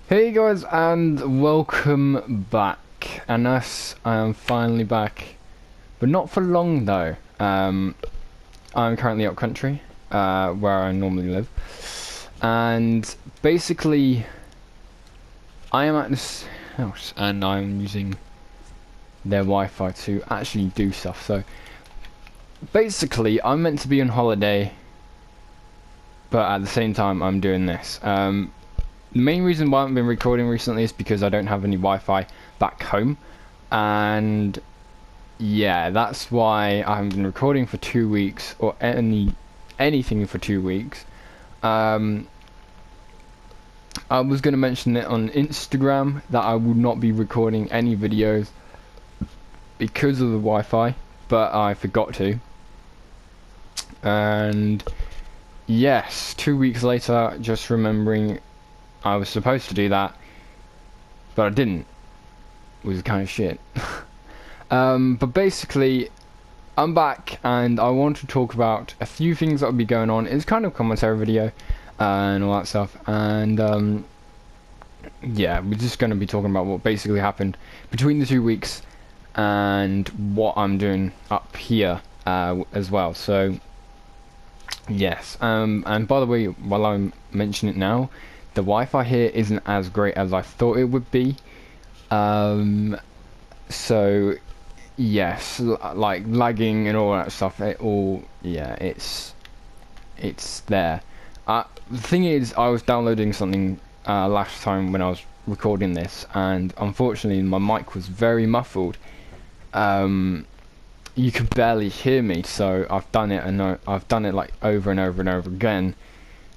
Hey guys, and welcome back. And yes, I am finally back, but not for long though. I'm currently up country, where I normally live, and basically, I am at this house and I'm using their Wi-Fi to actually do stuff. So basically, I'm meant to be on holiday, but at the same time, I'm doing this. The main reason why I haven't been recording recently is because I don't have any Wi-Fi back home, and yeah, that's why I haven't been recording for 2 weeks or anything for 2 weeks. I was going to mention it on Instagram that I would not be recording any videos because of the Wi-Fi, but I forgot to. And yes, 2 weeks later, just remembering I was supposed to do that, but I didn't. It was kind of shit. But basically, I'm back, and I want to talk about a few things that will be going on. It's kind of a commentary video, and all that stuff. And yeah, we're just going to be talking about what basically happened between the 2 weeks, and what I'm doing up here as well. So yes, and by the way, while I'm mentioning it now, the Wi-Fi here isn't as great as I thought it would be. So yes, like lagging and all that stuff. It's there. The thing is, I was downloading something last time when I was recording this, and unfortunately, my mic was very muffled. You could barely hear me, so I've done it, and I've done it like over and over and over again.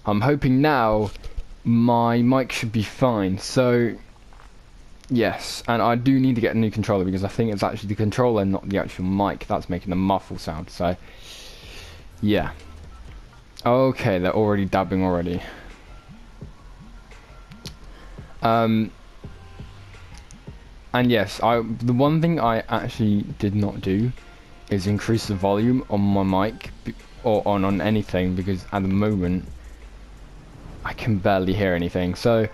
I'm hoping now my mic should be fine. So yes, and I do need to get a new controller because I think it's actually the controller, not the actual mic, that's making the muffle sound. So yeah. Okay, they're already dabbing already. And yes, the one thing I actually did not do is increase the volume on my mic or on anything, because at the moment I can barely hear anything. So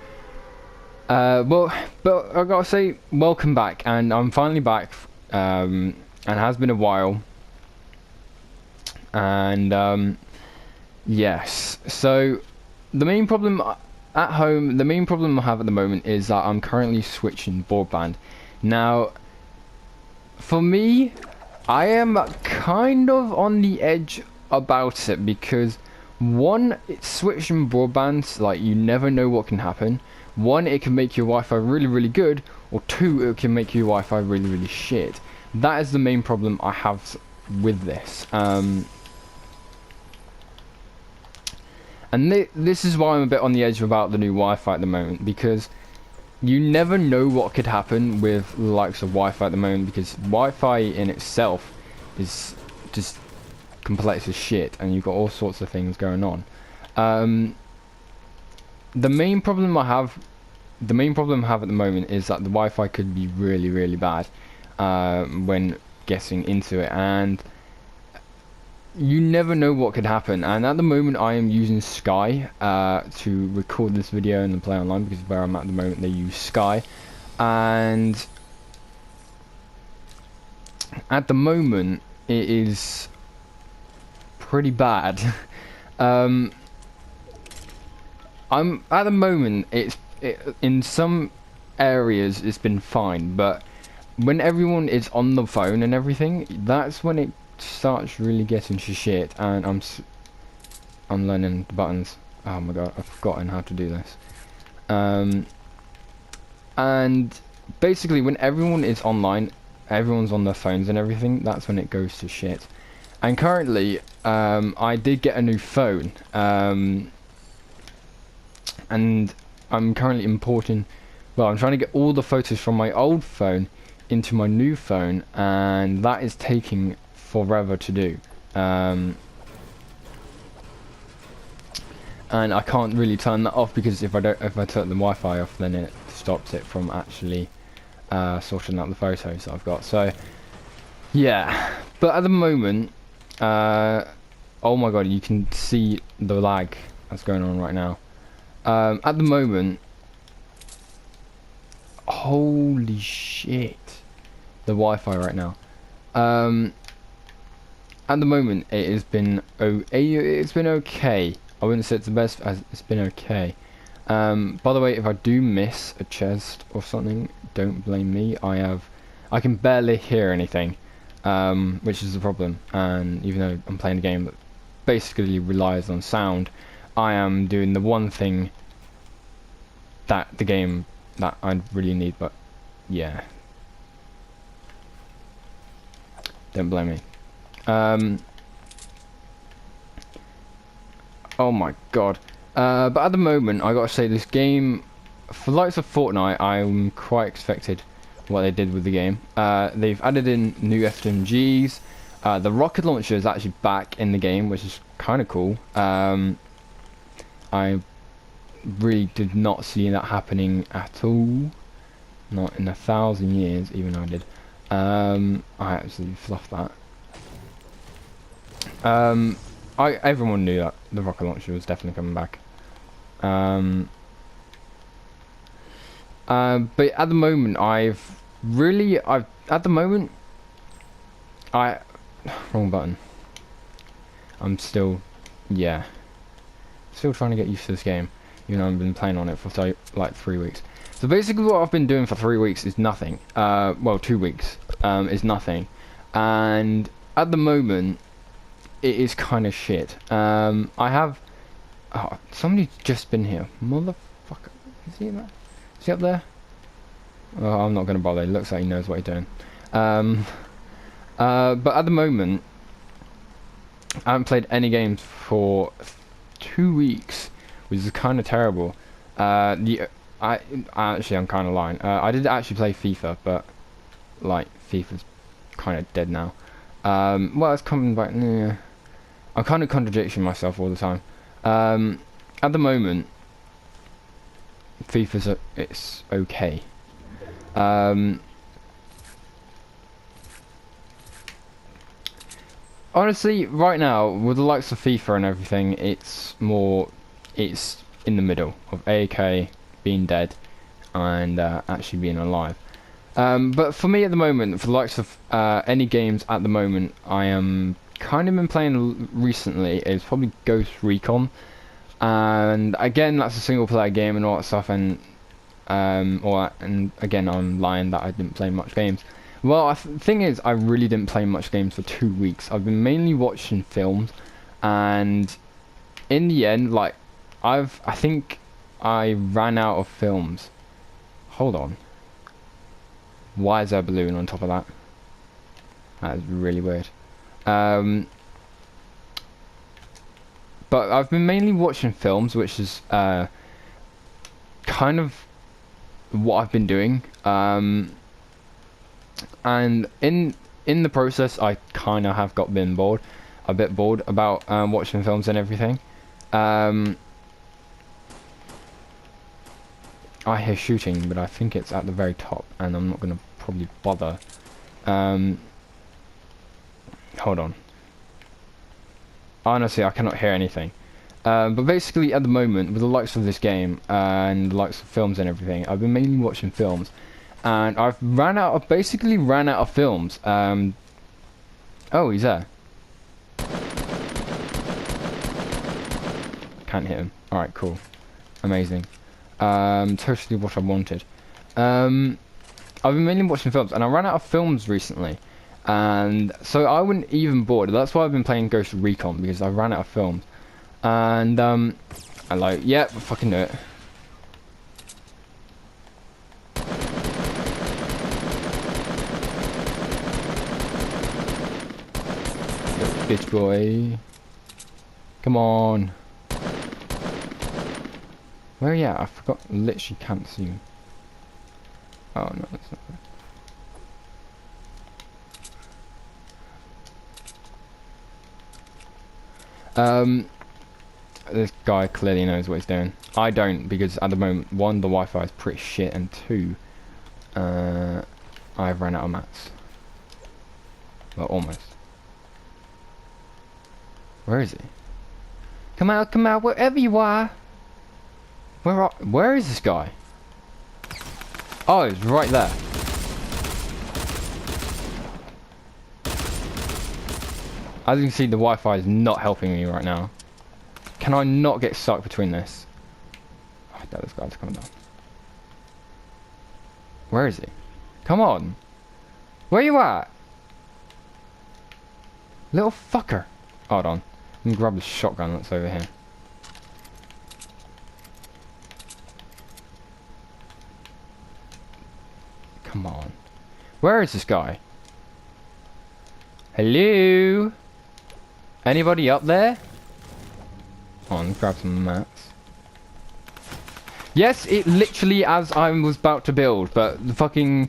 well, but I gotta say, welcome back, and I'm finally back, and it has been a while. And yes, so the main problem at home, the main problem I have at the moment is that I'm currently switching broadband. Now, for me, I am kind of on the edge about it, because one, it's switching broadbands, like, you never know what can happen. One, it can make your Wi-Fi really, really good, or two, it can make your Wi-Fi really, really shit. That is the main problem I have with this. And this is why I'm a bit on the edge about the new Wi-Fi at the moment, because you never know what could happen with the likes of Wi-Fi at the moment, because Wi-Fi in itself is just complex as shit, and you've got all sorts of things going on. The main problem I have at the moment is that the Wi-Fi could be really, really bad when getting into it, and you never know what could happen. And at the moment, I am using Sky to record this video and then play online, because where I'm at the moment, they use Sky, and at the moment, it is pretty bad. I'm at the moment, in some areas it's been fine, but when everyone is on the phone and everything, that's when it starts really getting to shit. And I'm learning the buttons. Oh my god, I've forgotten how to do this. And basically, when everyone is online, everyone's on their phones and everything, that's when it goes to shit. And currently, I did get a new phone, and I'm currently importing, well, I'm trying to get all the photos from my old phone into my new phone, and that is taking forever to do. And I can't really turn that off, because if I turn the Wi-Fi off, then it stops it from actually sorting out the photos that I've got. So yeah, but at the moment, oh my god, you can see the lag that's going on right now. At the moment, Holy shit. The Wi-Fi right now. At the moment, it's been okay. I wouldn't say it's the best, as it's been okay. By the way, if I do miss a chest or something, don't blame me. I can barely hear anything, which is the problem. And even though I'm playing a game that basically relies on sound, I am doing the one thing that the game that I really need. But yeah, don't blame me. Oh my god. But at the moment, I gotta say, this game, for the likes of Fortnite, I'm quite expected what they did with the game. They've added in new FMGs. The rocket launcher is actually back in the game, which is kind of cool. I really did not see that happening at all. Not in 1,000 years, even though I did. I absolutely fluffed that. Everyone knew that the rocket launcher was definitely coming back. But at the moment, wrong button. I'm still, yeah, still trying to get used to this game. You know, I've been playing on it for like 3 weeks. So basically, what I've been doing for 3 weeks is nothing. Well, 2 weeks is nothing, and at the moment, it is kind of shit. I have. Oh, somebody's just been here. Motherfucker. Is he there? Is he up there? Oh, I'm not going to bother. It looks like he knows what he's doing. But at the moment, I haven't played any games for 2 weeks, which is kind of terrible. I'm kind of lying. I did actually play FIFA, but like FIFA's kind of dead now. Well, it's coming back. Yeah. I'm kind of contradicting myself all the time. At the moment, it's okay. Honestly, right now, with the likes of FIFA and everything, it's in the middle of AK being dead and actually being alive. But for me at the moment, for the likes of any games at the moment, I am kind of been playing recently is probably Ghost Recon, and again that's a single player game and all that stuff, and and again I'm lying that I didn't play much games. Well, the thing is, I really didn't play much games for 2 weeks. I've been mainly watching films, and in the end, like I think I ran out of films. Hold on. Why is there a balloon on top of that? That is really weird. But I've been mainly watching films, which is kind of what I've been doing. And in the process, I kind of have been a bit bored about watching films and everything. I hear shooting, but I think it's at the very top, and I'm not gonna probably bother. Hold on. Honestly, I cannot hear anything. But basically, at the moment, with the likes of this game and the likes of films and everything, I've been mainly watching films, and I've basically ran out of films. Oh, he's there. Can't hit him. All right, cool, amazing. Totally what I wanted. I've been mainly watching films, and I ran out of films recently, and so I wasn't even bored. That's why I've been playing Ghost Recon, because I ran out of films. And I'm like, yep, I fucking do it. Bitch boy, come on. Where are you at? I forgot. Literally can't see you. Oh no, that's not good. This guy clearly knows what he's doing. I don't, because at the moment, one, the Wi-Fi is pretty shit, and two, I've run out of mats. Well, almost. Where is he? Come out, wherever you are. Where is this guy? Oh, it's right there. As you can see, the Wi-Fi is not helping me right now. Can I not get stuck between this? Oh, this guy's coming down. Where is he? Come on. Where you at? Little fucker. Hold on. Let me grab the shotgun that's over here. Come on. Where is this guy? Hello? Anybody up there? Hold on, grab some mats. Yes, it literally as I was about to build, but the fucking...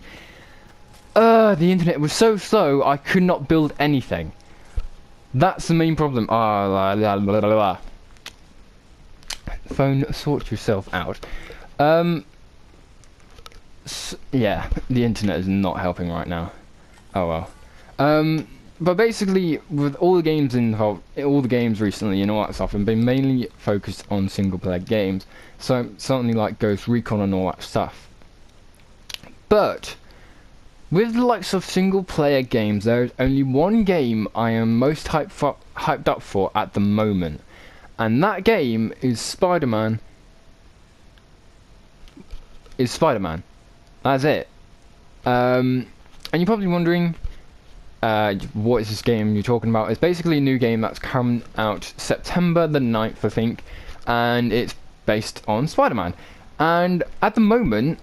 the internet was so slow, I could not build anything. That's the main problem. Phone, sort yourself out. Yeah, the internet is not helping right now. Oh well. But basically, with all the games involved, all the games recently and all that stuff, have been mainly focused on single-player games. So something like Ghost Recon and all that stuff. But with the likes of single-player games, there is only one game I am most hyped up for at the moment, and that game is Spider-Man. That's it. And you're probably wondering, what is this game you're talking about? It's basically a new game that's come out September the 9th, I think, and it's based on Spider-Man. And at the moment,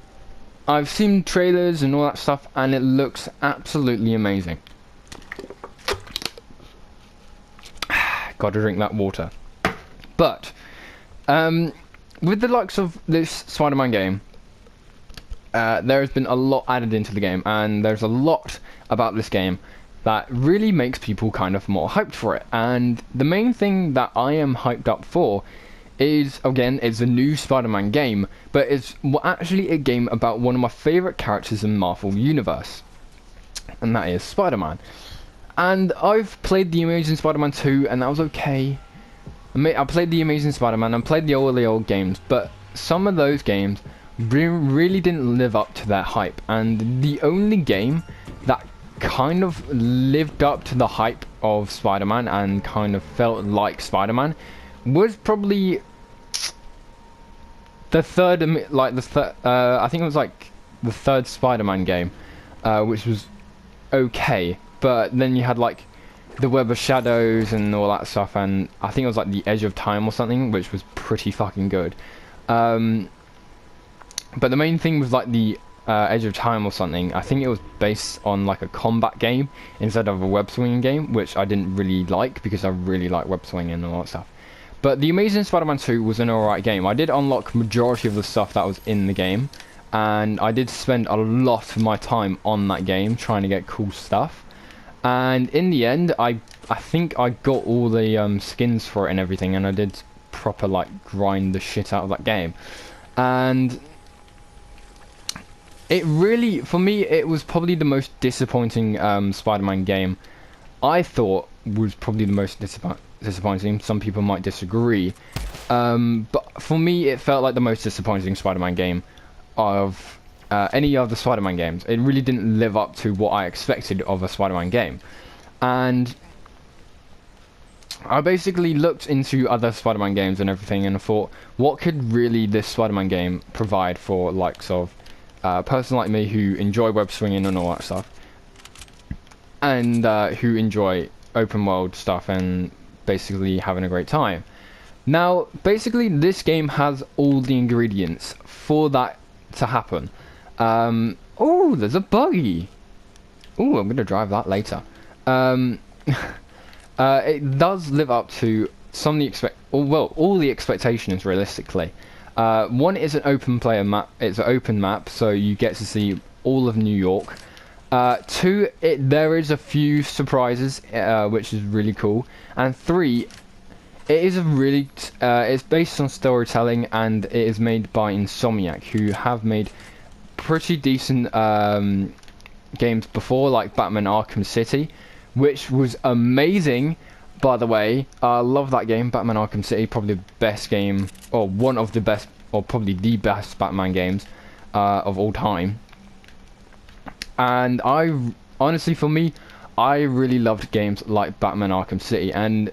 I've seen trailers and all that stuff, and it looks absolutely amazing. Gotta drink that water. But, with the likes of this Spider-Man game, there has been a lot added into the game, and there's a lot about this game that really makes people kind of more hyped for it. And the main thing that I am hyped up for is, again, it's a new Spider-Man game, but it's actually a game about one of my favourite characters in Marvel Universe, and that is Spider-Man. And I've played the Amazing Spider-Man 2, and that was okay. I played the Amazing Spider-Man and played all the old games, but some of those games really didn't live up to their hype, and the only game that kind of lived up to the hype of Spider-Man and kind of felt like Spider-Man was probably the third, I think it was like the third Spider-Man game, which was okay, but then you had like the Web of Shadows and all that stuff, and I think it was like the Edge of Time or something, which was pretty fucking good. But the main thing was like the Edge of Time or something. I think it was based on like a combat game instead of a web swinging game, which I didn't really like because I really like web swinging and all that stuff. But the Amazing Spider-Man 2 was an alright game. I did unlock majority of the stuff that was in the game, and I did spend a lot of my time on that game trying to get cool stuff. And in the end, I think I got all the skins for it and everything, and I did proper like grind the shit out of that game. And it really, for me, it was probably the most disappointing Spider-Man game. I thought was probably the most disappointing. Some people might disagree, but for me, it felt like the most disappointing Spider-Man game of any of the Spider-Man games. It really didn't live up to what I expected of a Spider-Man game, and I basically looked into other Spider-Man games and everything, and I thought, what could really this Spider-Man game provide for likes of a person like me who enjoy web swinging and all that stuff, and who enjoy open world stuff and basically having a great time. Now, basically, this game has all the ingredients for that to happen. Oh, there's a buggy. Oh, I'm gonna drive that later. It does live up to some of the all the expectations realistically. One is an open player map. It's an open map, so you get to see all of New York. Two, there is a few surprises, which is really cool. And three, it is a really, it's based on storytelling, and it is made by Insomniac, who have made pretty decent games before, like Batman Arkham City, which was amazing, by the way. I love that game, Batman Arkham City, probably the best game, or one of the best, or probably the best Batman games. of all time. And honestly, for me, I really loved games like Batman Arkham City, and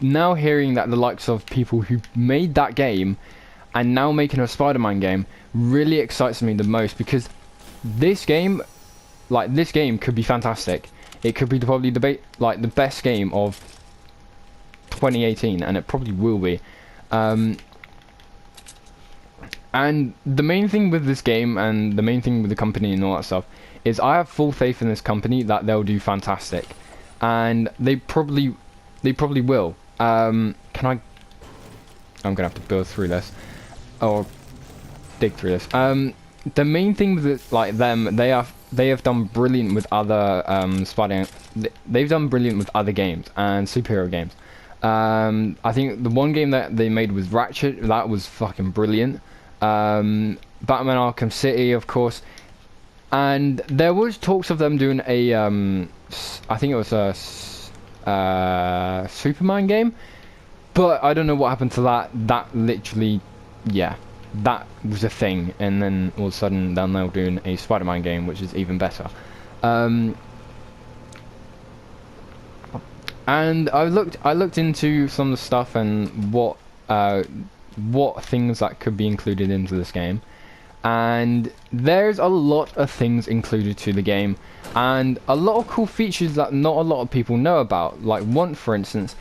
now hearing that the likes of people who made that game and now making a Spider-Man game really excites me the most, because this game could be fantastic. It could be probably the best game of 2018, and it probably will be. And the main thing with this game, and the main thing with the company and all that stuff, is I have full faith in this company that they'll do fantastic, and they probably will. I'm gonna have to build through this, or dig through this. The main thing with them, they have done brilliant with other they've done brilliant with other games and superhero games. I think the one game that they made with Ratchet, that was fucking brilliant. Batman Arkham City, of course, and there was talks of them doing a I think it was a Superman game, but I don't know what happened to that. That literally, yeah, that was a thing, and then all of a sudden they're now doing a Spider-Man game, which is even better. And I looked into some of the stuff and what things that could be included into this game, and there's a lot of things included to the game, and a lot of cool features that not a lot of people know about. Like one, for instance,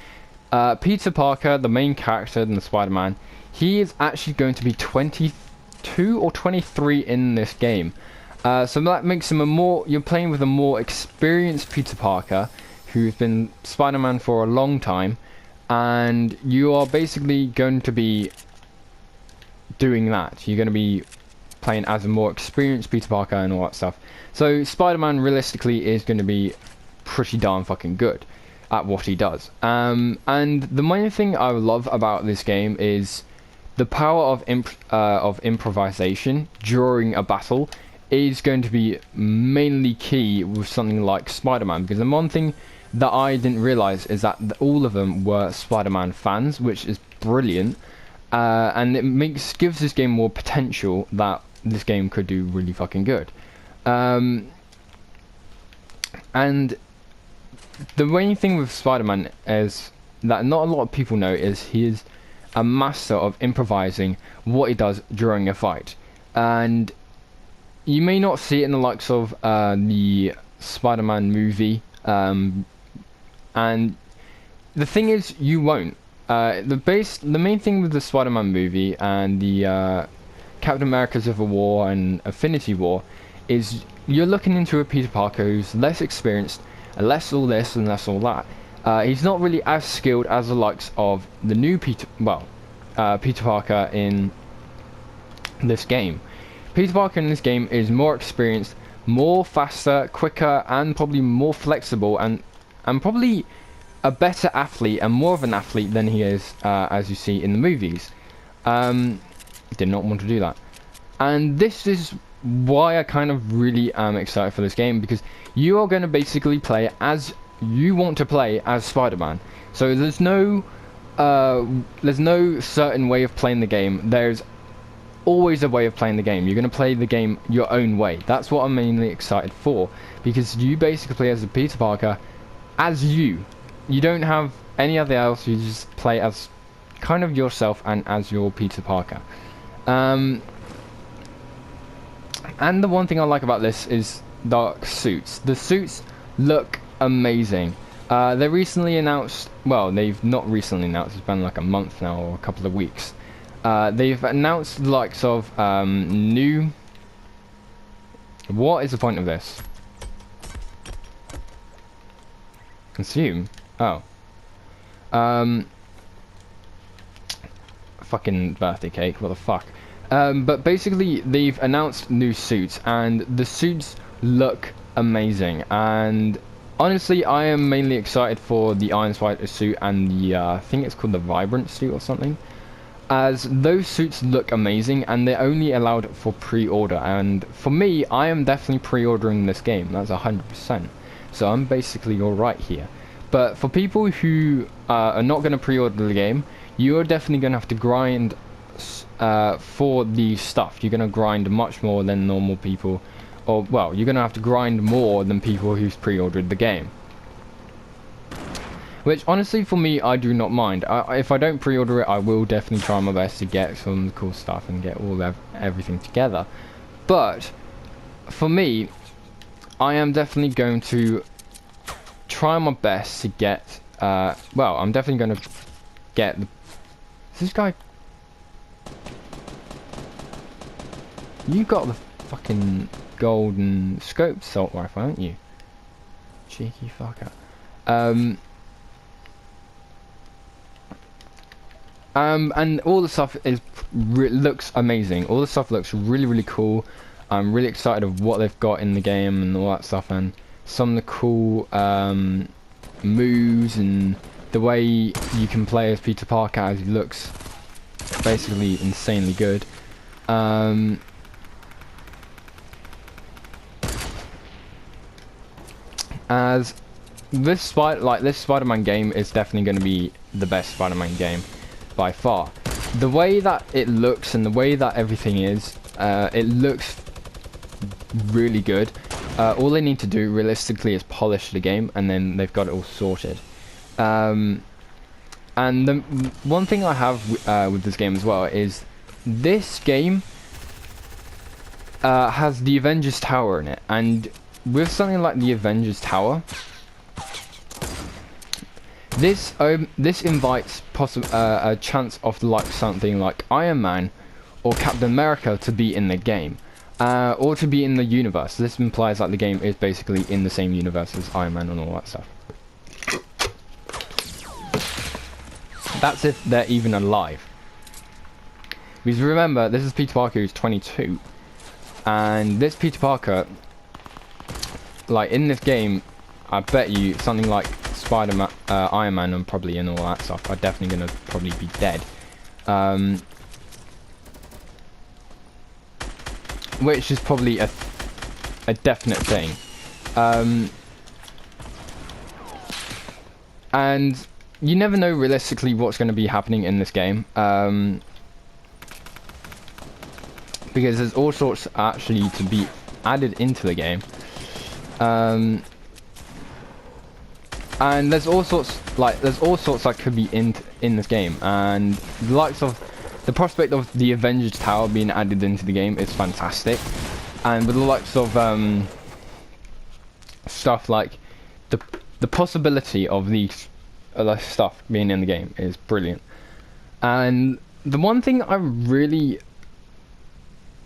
Peter Parker, the main character in the Spider-Man, he is actually going to be 22 or 23 in this game. So that makes him you're playing with a more experienced Peter Parker, who's been Spider-Man for a long time, and you are basically going to be doing that. You're going to be playing as a more experienced Peter Parker and all that stuff. So Spider-Man realistically is going to be pretty darn fucking good at what he does. And the main thing I love about this game is the power of improvisation during a battle is going to be mainly key with something like Spider-Man, because the one thing that I didn't realize is that all of them were Spider-Man fans, which is brilliant, and it gives this game more potential that this game could do really fucking good. And the main thing with Spider-Man is that not a lot of people know is he is a master of improvising what he does during a fight, and you may not see it in the likes of the Spider-Man movie, and the thing is, you won't. The main thing with the Spider-Man movie and the Captain America Civil War and Infinity War is you're looking into a Peter Parker who's less experienced, and less all this and less all that. He's not really as skilled as the likes of the new Peter Parker in this game. Peter Parker in this game is more experienced, more faster, quicker, and probably more flexible, and probably a better athlete and more of an athlete than he is, as you see in the movies. Did not want to do that. And this is why I kind of really am excited for this game, because you are going to basically play as you want to play as Spider-Man. So there's no certain way of playing the game. There's always a way of playing the game. You're going to play the game your own way. That's what I'm mainly excited for, because you basically play as a Peter Parker as you. You don't have any other else. You just play as kind of yourself and as your Peter Parker. And the one thing I like about this is the suits. The suits look amazing. They recently announced, well, they've not recently announced, it's been like a month now or a couple of weeks. They've announced the likes of new... What is the point of this? Consume? Oh. Fucking birthday cake, what the fuck. But basically, they've announced new suits, and the suits look amazing. And honestly, I am mainly excited for the Iron Spider suit and the, I think it's called the Vibrant suit or something. As those suits look amazing, and they're only allowed for pre-order. And for me, I am definitely pre-ordering this game, that's 100%. So I'm basically alright here. But for people who are not going to pre-order the game, you are definitely going to have to grind for the stuff, you're gonna grind much more than normal people, or well, you're gonna have to grind more than people who's pre-ordered the game. Which honestly, for me, I do not mind. If I don't pre-order it, I will definitely try my best to get some cool stuff and get everything together. But for me, I am definitely going to try my best to get. Well, I'm definitely going to get. Is this guy? You got the fucking golden scope assault rifle, haven't you? Cheeky fucker. And all the stuff looks amazing. All the stuff looks really cool. I'm really excited of what they've got in the game and all that stuff, and some of the cool moves and the way you can play as Peter Parker, as he looks basically insanely good. As this Spider-Man game is definitely going to be the best Spider-Man game by far. The way that it looks and the way that everything is, it looks really good. All they need to do realistically is polish the game, and then they've got it all sorted. And the one thing I have with this game as well is this game has the Avengers Tower in it, and with something like the Avengers Tower, this invites a chance of like something like Iron Man or Captain America to be in the game, or to be in the universe. This implies that the game is basically in the same universe as Iron Man and all that stuff. That's if they're even alive. Because remember, this is Peter Parker who's 22, and this Peter Parker, like in this game, I bet you something like Spider-Man, Iron Man, and probably and all that stuff are definitely gonna probably be dead. Which is probably a definite thing. And you never know realistically what's going to be happening in this game. Because there's all sorts actually to be added into the game. And there's all sorts that could be in this game, and the likes of the prospect of the Avengers Tower being added into the game is fantastic, and with the likes of stuff like the possibility of these other stuff being in the game is brilliant. And the one thing I really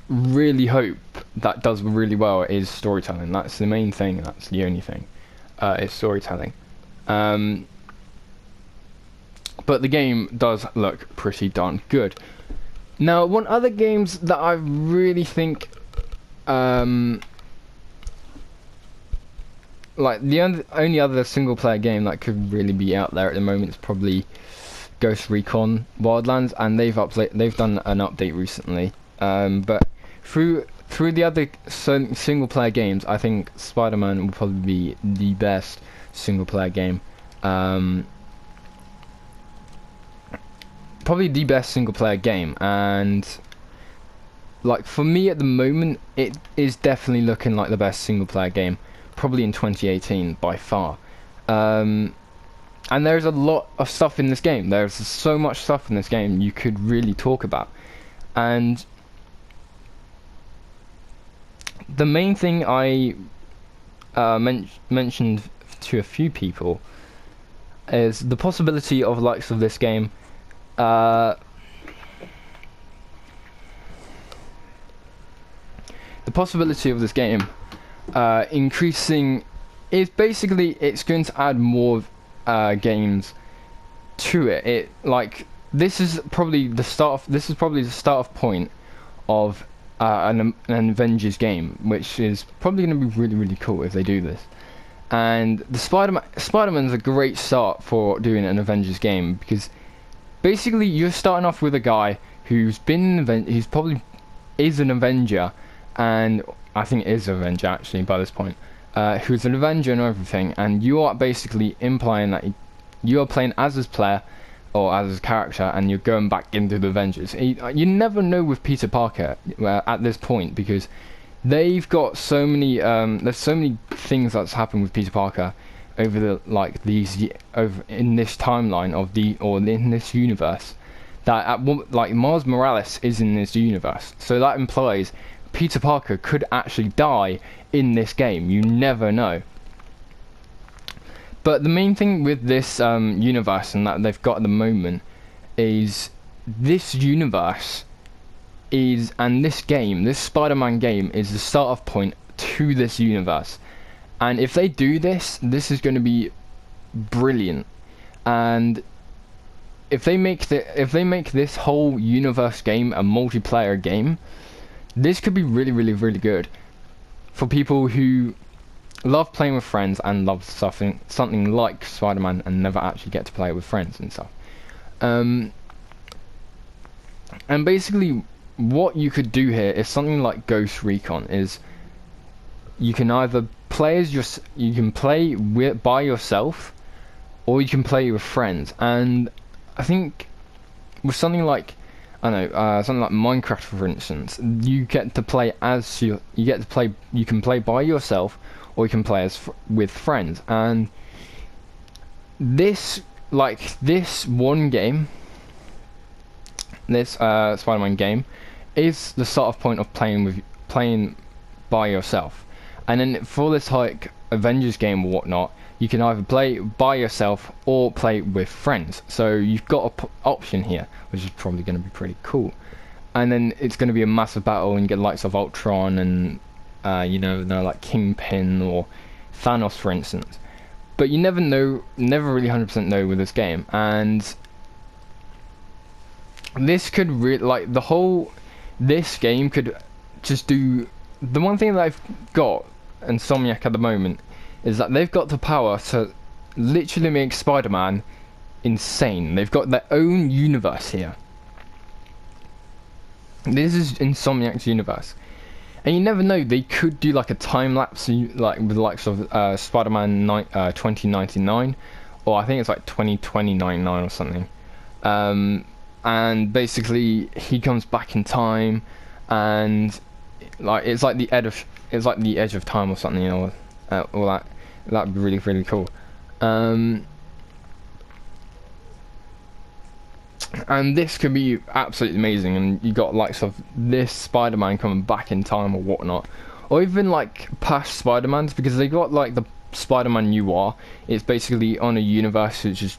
hope that does really well is storytelling. That's the main thing. That's the only thing. Is storytelling. But the game does look pretty darn good. Now, one other games that I really think, like the only other single-player game that could really be out there at the moment is probably Ghost Recon Wildlands, and they've done an update recently. But through the other single-player games, I think Spider-Man will probably be the best single-player game. Probably the best single-player game, and like for me at the moment, it is definitely looking like the best single-player game, probably in 2018 by far. And there's a lot of stuff in this game. There's so much stuff in this game you could really talk about, and the main thing I mentioned to a few people is the possibility of likes of this game. The possibility of this game increasing is basically it's going to add more games to it. This is probably the start off point of an Avengers game, which is probably going to be really cool if they do this. And the Spider-Man's a great start for doing an Avengers game, because basically you're starting off with a guy who's probably is an Avenger, and I think is an Avenger actually by this point, who's an Avenger and everything, and you are basically implying that you are playing as this player, or as his character, and you're going back into the Avengers. You never know with Peter Parker at this point, because they've got so many. There's so many things that's happened with Peter Parker over over in this timeline in this universe. That like Miles Morales is in this universe, so that implies Peter Parker could actually die in this game. You never know. But the main thing with this universe and that they've got at the moment is this universe and this game, this Spider-Man game, is the start-off point to this universe. And if they do this, this is going to be brilliant. And if they make this whole universe game a multiplayer game, this could be really, really, really good for people who love playing with friends and love something like Spider-Man and never actually get to play it with friends and stuff. And basically, what you could do here is something like Ghost Recon. Is you can either play by yourself, or you can play with friends. And I think with something like, I don't know, something like Minecraft, for instance, you get to play you can play by yourself, or you can play with friends. And this one game, this Spider-Man game, is the sort of point of playing by yourself. And then for this like Avengers game or whatnot, you can either play by yourself or play with friends. So you've got an option here, which is probably going to be pretty cool. And then it's going to be a massive battle, and you get likes of Ultron and like Kingpin or Thanos, for instance. But you never really 100% know with this game. And this could this game could just do the one thing that I've got Insomniac at the moment is that they've got the power to literally make Spider-Man insane. They've got their own universe here. This is Insomniac's universe, and you never know, they could do like a time lapse, like with the likes of Spider-Man 2099, or I think it's like 2099 or something. And basically he comes back in time, and like it's like the edge of time or something, or all that. That'd be really, really cool. And this could be absolutely amazing, and you got likes of this Spider-Man coming back in time or whatnot, or even like past Spider-Mans, because they got like the Spider-Man Noir. It's basically on a universe which is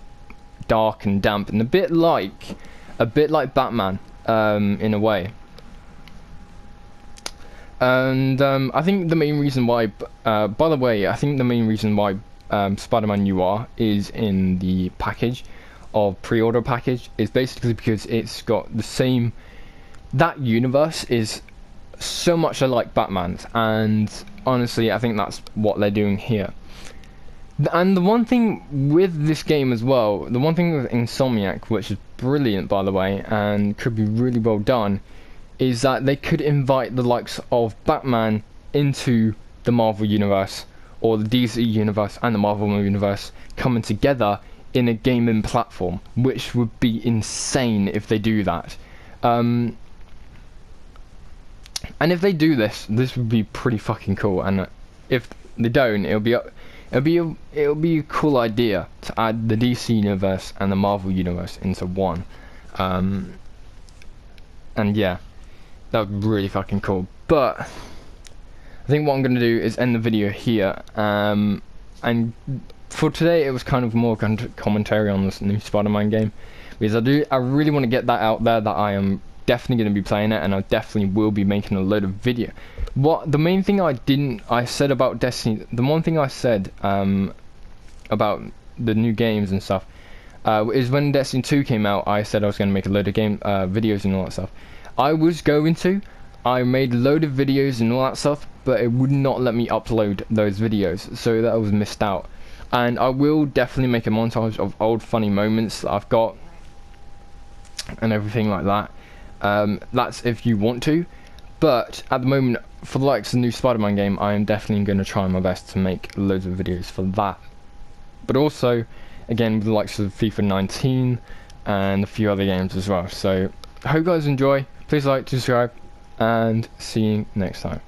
dark and damp, and a bit like Batman in a way. And I think the main reason why, by the way, I think the main reason why Spider-Man Noir is in the package of pre-order package is basically because it's got the same. That universe is so much alike Batman's, and honestly, I think that's what they're doing here. And the one thing with this game as well, the one thing with Insomniac, which is brilliant by the way, and could be really well done, is that they could invite the likes of Batman into the Marvel universe, or the DC universe and the Marvel universe coming together in a gaming platform, which would be insane if they do that. And if they do this would be pretty fucking cool. And if they don't, it'll be a cool idea to add the DC universe and the Marvel universe into one. And yeah, that would be really fucking cool. But I think what I'm going to do is end the video here. And for today, it was kind of more commentary on this new Spider-Man game, because I really want to get that out there, that I am definitely going to be playing it, and I definitely will be making a load of video. The main thing I said about Destiny, the one thing I said about the new games and stuff, is when Destiny 2 came out, I said I was going to make a load of game videos and all that stuff. I made a load of videos and all that stuff, but it would not let me upload those videos, so that was missed out. And I will definitely make a montage of old funny moments that I've got and everything like that. That's if you want to, but at the moment, for the likes of the new Spider-Man game, I am definitely going to try my best to make loads of videos for that. But also, again, with the likes of FIFA 19, and a few other games as well. So I hope you guys enjoy. Please like, subscribe, and see you next time.